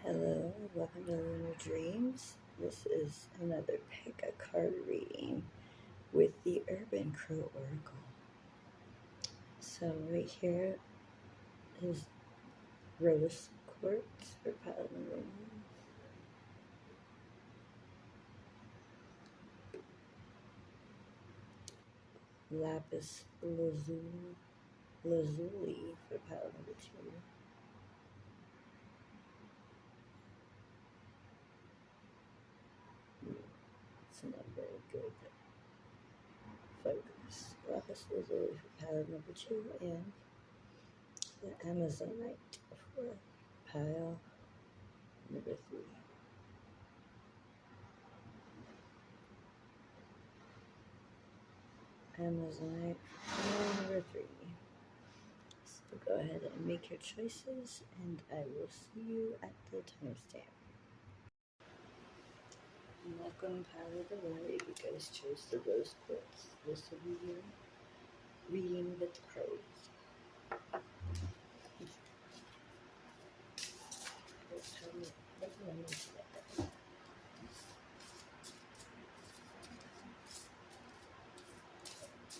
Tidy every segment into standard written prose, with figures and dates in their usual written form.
Hello, welcome to Lunar Dreams. This is another pick a card reading with the Urban Crow Oracle. So right here is rose quartz for pile number 1. Lapis lazuli for pile number 2. It's not very good focus. Lapis lazuli for pile number 2 and the Amazonite for pile number 3. Amazonite pile number 3. So go ahead and make your choices, and I will see you at the timestamp. Welcome, pile of the water. You guys chose the rose quartz. This will be your reading with crows.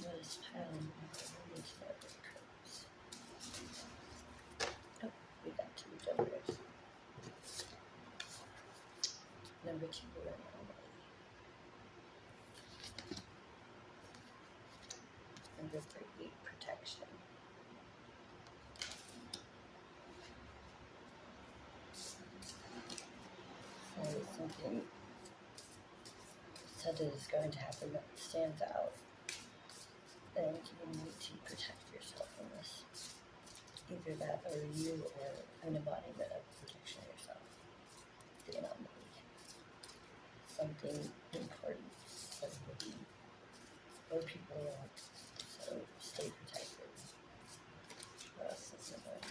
What is pile number crows? Oh, we got 2 jumpers. Number 2 anomaly. Number 3 protection. So something said is going to happen that stands out, and you need to protect yourself from this. Either that or you are an embodiment of protection yourself. The anomaly. Something important that will be where people want. So stay protected. For us, it's about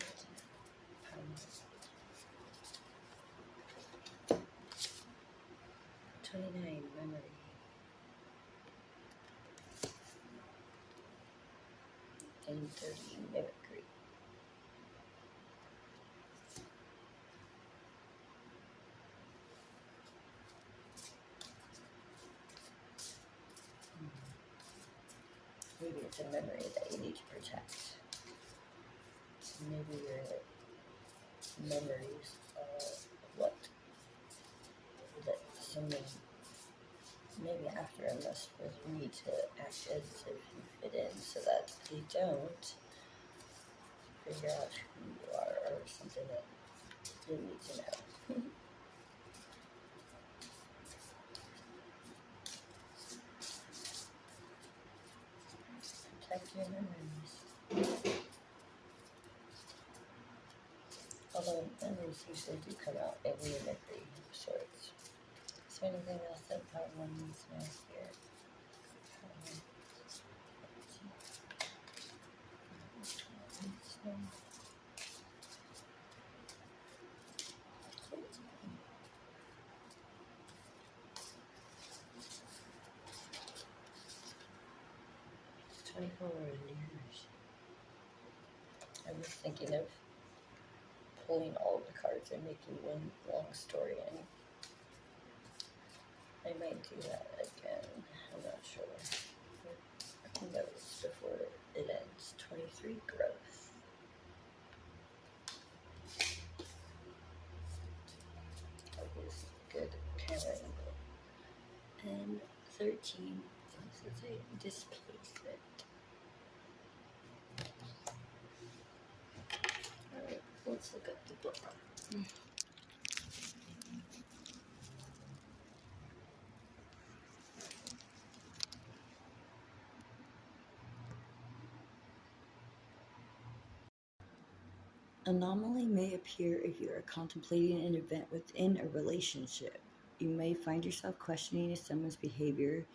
29 memory. And 30 mimicry. Maybe it's a memory that you need to protect. Maybe your memories are what that someone maybe after a mess with me to act as if you fit in so that they don't figure out who you are or something that you need to know. Protect your memories. Although memories usually do come out in mimicry of sorts. Is there anything else that part 1 needs to know here? 24 years. I was thinking of pulling all the cards and making one long story, and I might do that again. I'm not sure. I think that was before it ends. 23 growth. That was good camera angle. And 13. This is a displacement. Alright, let's look at the book. Anomaly may appear if you are contemplating an event within a relationship. You may find yourself questioning if someone's behavior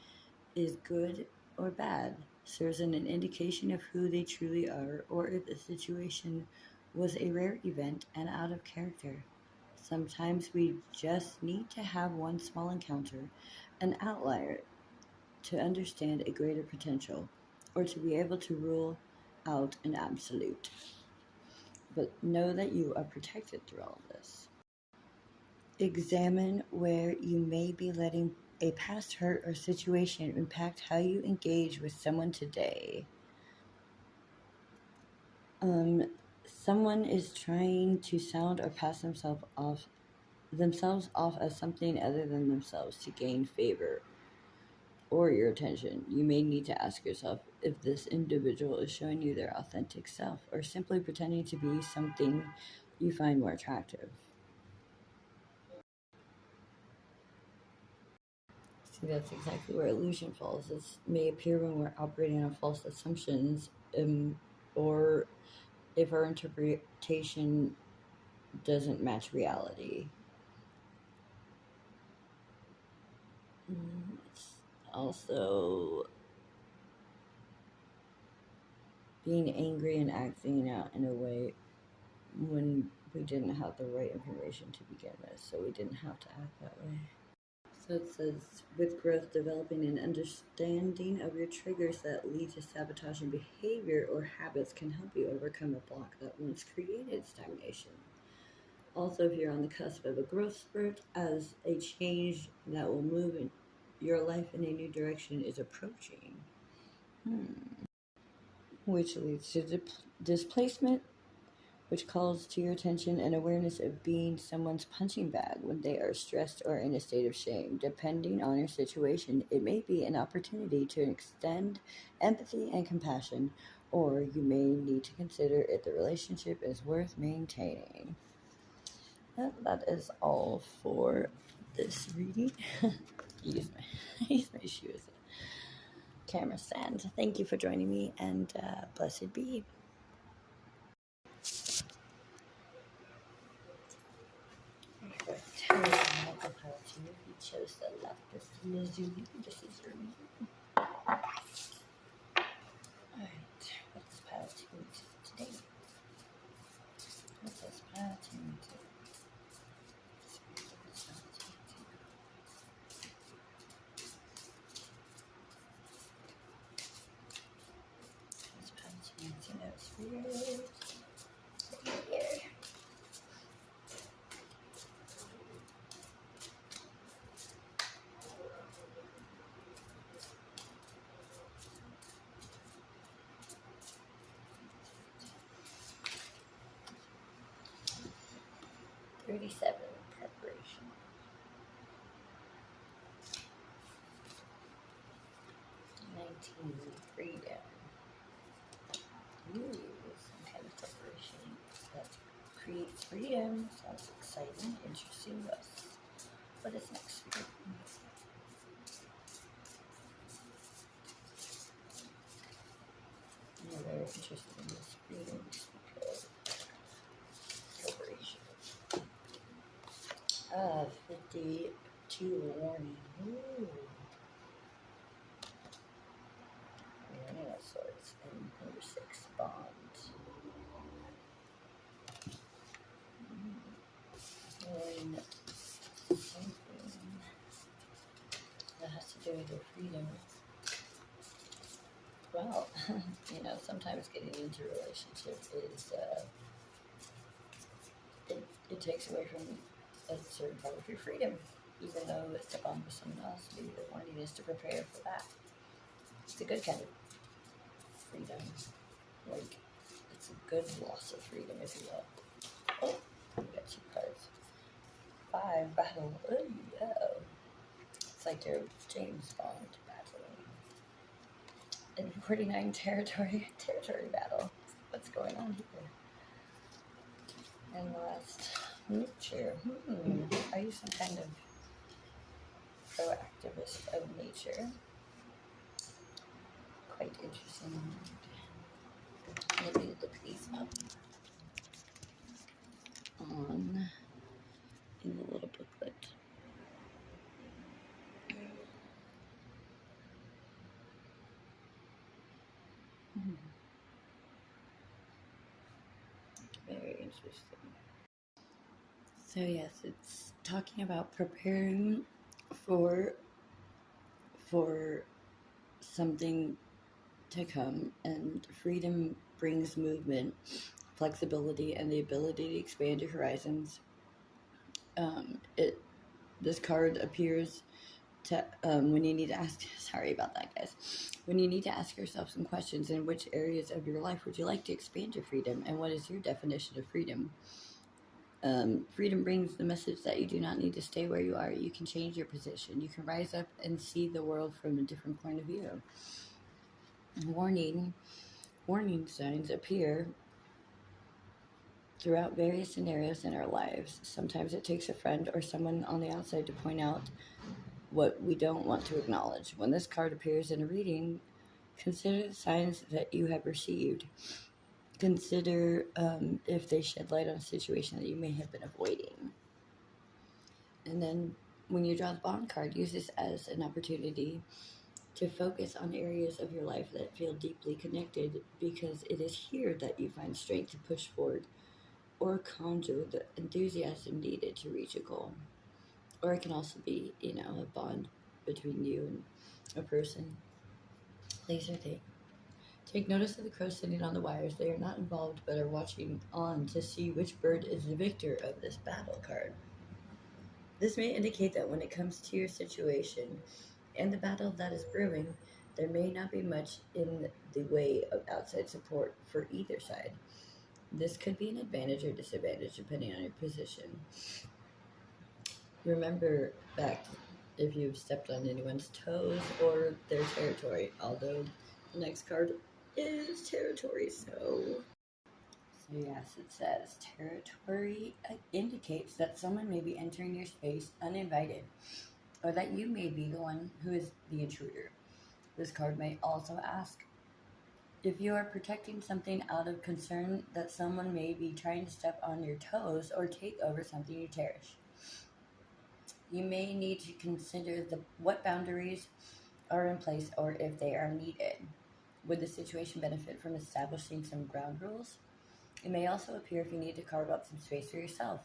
is good or bad, serves as an indication of who they truly are, or if the situation was a rare event and out of character. Sometimes we just need to have one small encounter, an outlier, to understand a greater potential, or to be able to rule out an absolute. But know that you are protected through all of this. Examine where you may be letting a past hurt or situation impact how you engage with someone today. Um, Someone is trying to sound or pass themselves off as something other than themselves to gain favor or your attention. You may need to ask yourself if this individual is showing you their authentic self or simply pretending to be something you find more attractive. See, that's exactly where illusion falls. It may appear when we're operating on false assumptions, or if our interpretation doesn't match reality. It's also being angry and acting out in a way when we didn't have the right information to begin with, so we didn't have to act that way. So it says, with growth, developing an understanding of your triggers that lead to sabotaging behavior or habits can help you overcome a block that once created stagnation. Also, if you're on the cusp of a growth spurt, as a change that will move in your life in a new direction is approaching, which leads to displacement, which calls to your attention an awareness of being someone's punching bag when they are stressed or in a state of shame. Depending on your situation, it may be an opportunity to extend empathy and compassion, or you may need to consider if the relationship is worth maintaining. That is all for this reading. use my shoe as a camera stand. Thank you for joining me, and blessed be. You chose the left. This is your reading. Alright, what does pile 2 today? What does pile 2 to? What's pile 2 to? No, spirit. Here. $37 preparation. 19 freedom. Ooh, some kind of preparation that creates freedom. Sounds exciting, interesting. What is next? I'm very interested in this freedom because preparation. 52 warning. Ooh. Warning of sorts. And number 6, bond. When something that has to do with your freedom. Well, sometimes getting into a relationship is, it takes away from a certain part of your freedom, even though it's a bond with someone else. Maybe the warning is to prepare for that. It's a good kind of freedom. Like, it's a good loss of freedom, if you will. Oh, we got 2 cards. 5, battle. Oh, yeah. It's like your James Bond battling. And 49, territory battle. What's going on here? And the last, nature. Are you some kind of proactivist of nature? Quite interesting. Maybe look these up in the little booklet. Very interesting. So yes, it's talking about preparing for something to come, and freedom brings movement, flexibility, and the ability to expand your horizons. It this card appears to when you need to ask. Sorry about that, guys. When you need to ask yourself some questions: in which areas of your life would you like to expand your freedom, and what is your definition of freedom? Freedom brings the message that you do not need to stay where you are. You can change your position. You can rise up and see the world from a different point of view. Warning signs appear throughout various scenarios in our lives. Sometimes it takes a friend or someone on the outside to point out what we don't want to acknowledge. When this card appears in a reading, consider the signs that you have received. Consider if they shed light on a situation that you may have been avoiding. And then when you draw the bond card, use this as an opportunity to focus on areas of your life that feel deeply connected, because it is here that you find strength to push forward or conjure the enthusiasm needed to reach a goal. Or it can also be, a bond between you and a person, place, or thing. Take notice of the crows sitting on the wires. They are not involved but are watching on to see which bird is the victor of this battle card. This may indicate that when it comes to your situation and the battle that is brewing, there may not be much in the way of outside support for either side. This could be an advantage or disadvantage depending on your position. Remember back if you've stepped on anyone's toes or their territory, although the next card is territory, so yes, it says territory indicates that someone may be entering your space uninvited, or that you may be the one who is the intruder. This card may also ask if you are protecting something out of concern that someone may be trying to step on your toes or take over something you cherish. You may need to consider what boundaries are in place or if they are needed. Would the situation benefit from establishing some ground rules? It may also appear if you need to carve out some space for yourself,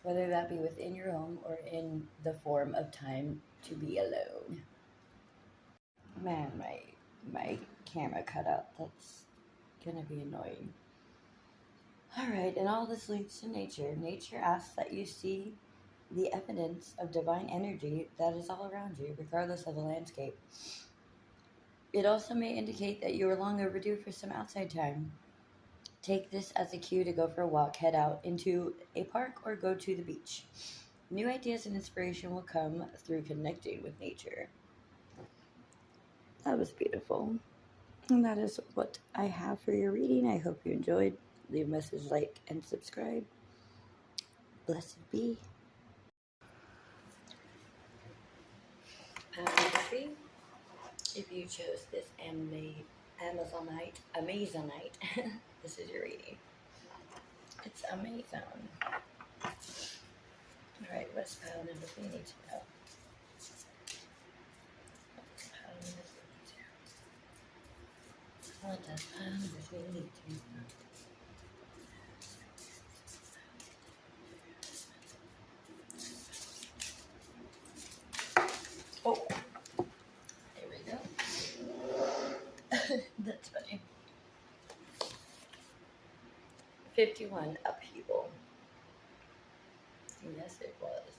whether that be within your home or in the form of time to be alone. Man, my camera cut out. That's gonna be annoying. Alright, and all this leads to nature. Nature asks that you see the evidence of divine energy that is all around you, regardless of the landscape. It also may indicate that you are long overdue for some outside time. Take this as a cue to go for a walk, head out into a park, or go to the beach. New ideas and inspiration will come through connecting with nature. That was beautiful. And that is what I have for your reading. I hope you enjoyed. Leave a message, like, and subscribe. Blessed be. I'm happy if you chose this Amazonite, this is your reading. It's Amazon. Alright, what's pile number we need to know? What does pile number we need to know? Oh, there we go. That's funny. 51 upheaval. Yes, it was.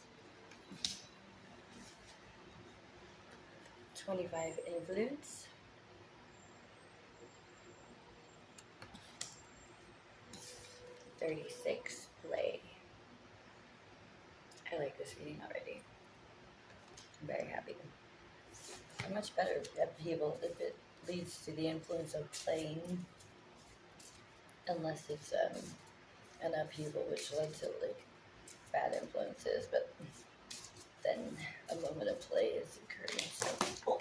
25 influence. 36 play. I like this reading already. I'm very happy. A much better upheaval if it leads to the influence of playing, unless it's an upheaval which led to like bad influences, but then a moment of play is occurring. So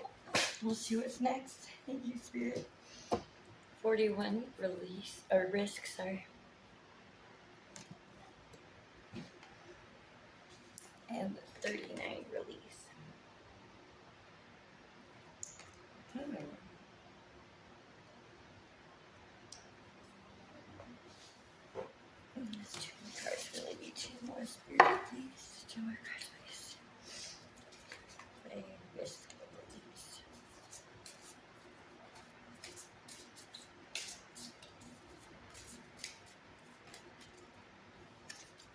we'll see what's next. Thank you, Spirit. 41 release or risk, sorry. And 39 release. Let's two more cards. Really need two more, Spirit, please. Two more cards, please. Play, risk, release.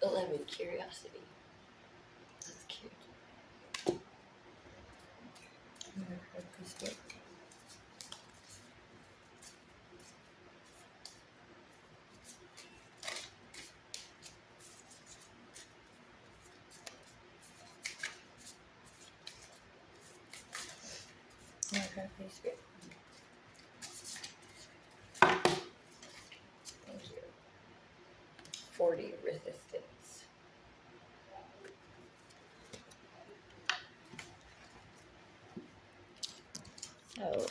11 curiosity. card, please, Spirit? Thank you. 40 resistance. So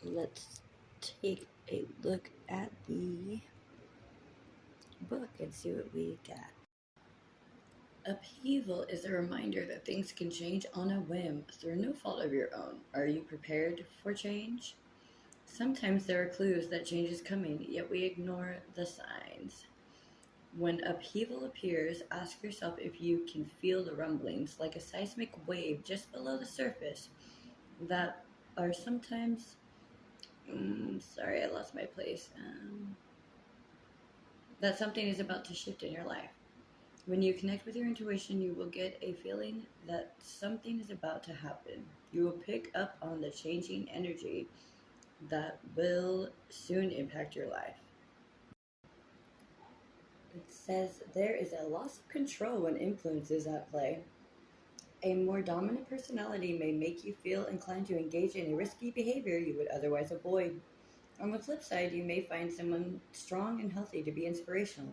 let's take a look at the book and see what we got. Upheaval is a reminder that things can change on a whim through no fault of your own. Are you prepared for change? Sometimes there are clues that change is coming, yet we ignore the signs. When upheaval appears, ask yourself if you can feel the rumblings, like a seismic wave just below the surface, that are sometimes. Sorry, I lost my place. That something is about to shift in your life. When you connect with your intuition, you will get a feeling that something is about to happen. You will pick up on the changing energy that will soon impact your life. It says there is a loss of control when influence is at play. A more dominant personality may make you feel inclined to engage in a risky behavior you would otherwise avoid. On the flip side, you may find someone strong and healthy to be inspirational,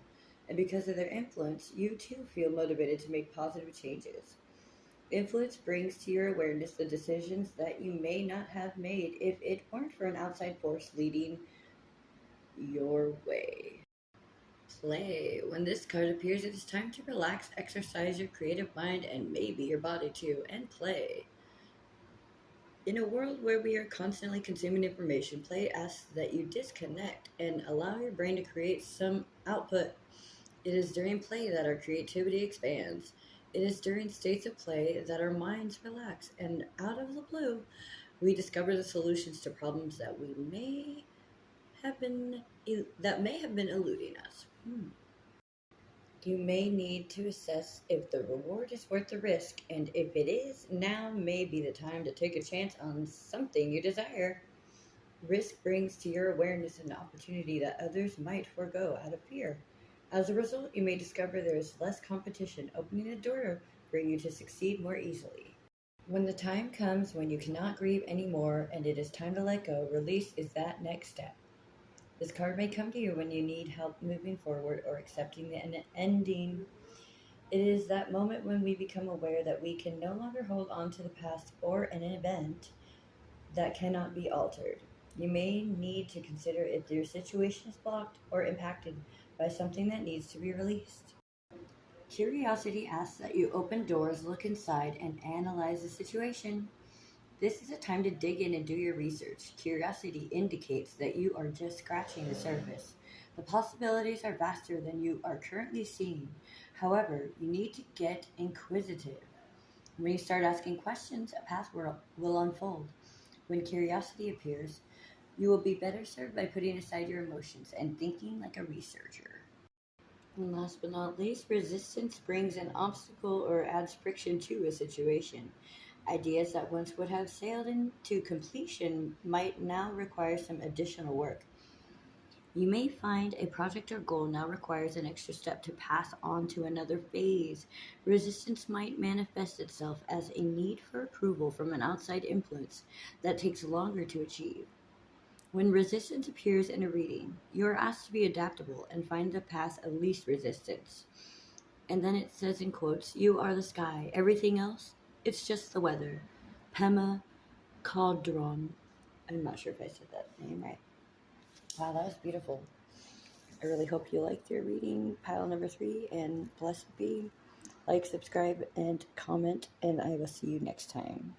and because of their influence, you too feel motivated to make positive changes. Influence brings to your awareness the decisions that you may not have made if it weren't for an outside force leading your way. Play. When this card appears, it is time to relax, exercise your creative mind, and maybe your body too, and play. In a world where we are constantly consuming information, play asks that you disconnect and allow your brain to create some output. It is during play that our creativity expands. It is during states of play that our minds relax, and out of the blue, we discover the solutions to problems that may have been eluding us. You may need to assess if the reward is worth the risk, and if it is, now may be the time to take a chance on something you desire. Risk brings to your awareness an opportunity that others might forego out of fear. As a result, you may discover there is less competition, opening a door for you to succeed more easily. When the time comes when you cannot grieve anymore and it is time to let go, release is that next step. This card may come to you when you need help moving forward or accepting the ending. It is that moment when we become aware that we can no longer hold on to the past or an event that cannot be altered. You may need to consider if your situation is blocked or impacted by something that needs to be released. Curiosity asks that you open doors, look inside, and analyze the situation. This is a time to dig in and do your research. Curiosity indicates that you are just scratching the surface. The possibilities are vaster than you are currently seeing. However, you need to get inquisitive. When you start asking questions, a path will unfold. When curiosity appears, you will be better served by putting aside your emotions and thinking like a researcher. And last but not least, resistance brings an obstacle or adds friction to a situation. Ideas that once would have sailed into completion might now require some additional work. You may find a project or goal now requires an extra step to pass on to another phase. Resistance might manifest itself as a need for approval from an outside influence that takes longer to achieve. When resistance appears in a reading, you are asked to be adaptable and find the path of least resistance. And then it says in quotes, "You are the sky. Everything else, it's just the weather." Pema Caldron. I'm not sure if I said that name right. Wow, that was beautiful. I really hope you liked your reading, pile number 3, and blessed be. Like, subscribe, and comment, and I will see you next time.